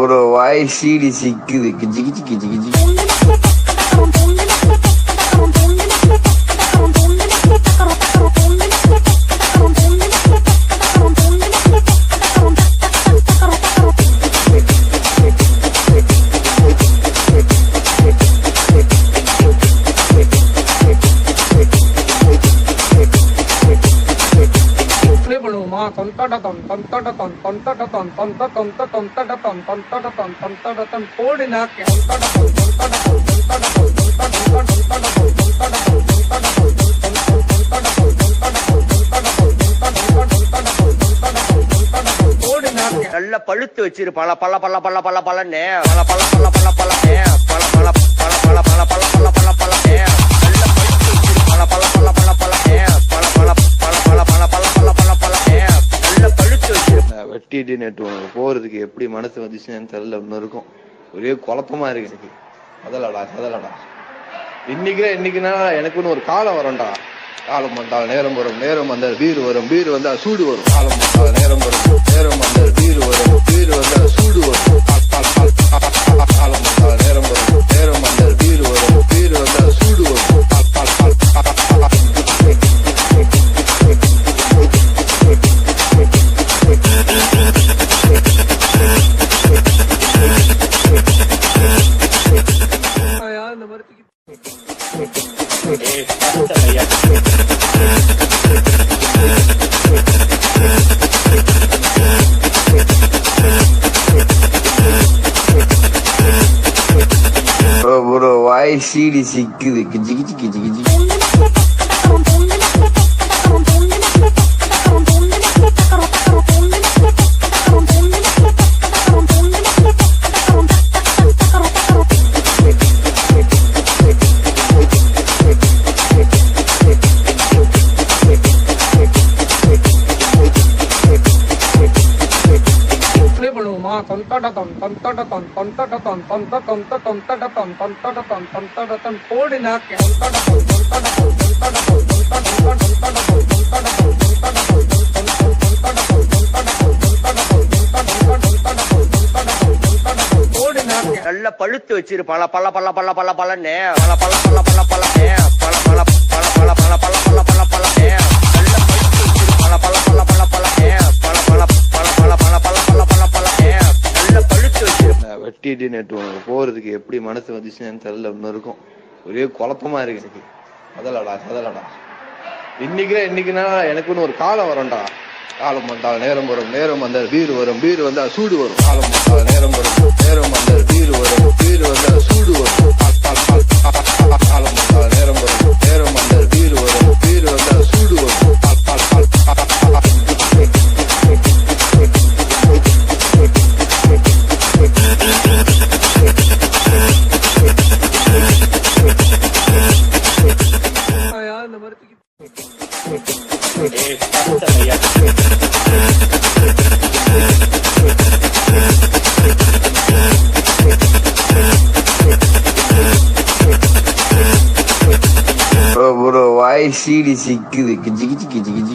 bro, why CD சிக்குது கிஜி கிஜி கிஜி கிஜி. நல்ல பழுத்து வச்சிரு பல பல பல பல பல பலன்னு பல பல பல பல பலன்னு பல பல பல பல பல பல பல பல பலன்னு நல்ல பழுத்து வச்சிரு பல பல பல பல பலன்னு பல பல பல பல பல பல பல பல பலன்னு நல்ல பழுத்து வச்சிரு. வெட்டிட்டு நேற்று போறதுக்கு எப்படி மனசு வந்துச்சுன்னு தெரியல. ஒண்ணு இருக்கும், ஒரே குழப்பமா இருக்கு. அதலடா இன்னைக்குன்னா எனக்குன்னு ஒரு காலம் வரும்டா. காலம் வந்தால் நேரம் வரும், நேரம் வந்தால் வீடு வரும், வீடு வந்தால் சூடு வரும். காலம் வந்தால் நேரம் வரும், நேரம் வந்தால் வீடு வரும், வீடு வந்தால் சூடு வரும். காலம் வந்தால் நேரம் வரும், நேரம் வந்தால் வீடு வரும், வீடு வந்தால் சூடு வரும். bro, why CD சிக்குது கிஜி கிஜி கிஜி கிஜி. நல்ல பழுத்து வச்சிரு பல பல பல பல பல பலன்னு பல பல பல பல பலன்னு பல பல பல பல பல பல பல பல பலன்னு நல்ல பழுத்து வச்சிரு பல பல பல பல பலன்னு பல பல பல பல பல பல பல பல பலன்னு நல்ல பழுத்து வச்சிரு. வெட்டிட்டு நேற்று போறதுக்கு எப்படி மனசு வந்துச்சுன்னு தெரியல. ஒண்ணு இருக்கும், ஒரே குழப்பமா இருக்கு. அதலடா இன்னைக்குன்னா எனக்குன்னு ஒரு காலம் வரும்டா. காலம் வந்தால் நேரம் வரும், நேரம் வந்தால் வீடு வரும், வீடு வந்தால் சூடு வரும். காலம் வந்தால் நேரம் வரும், நேரம் வந்தால் வீடு வரும், வீடு வந்தால் சூடு வரும். காலம் வந்தால் நேரம் வரும், நேரம் வந்தால் வீடு வரும், வீடு வந்தால் சூடு வரும். bro, why CD சிக்குது கிஜி கிஜி கிஜி கிஜி.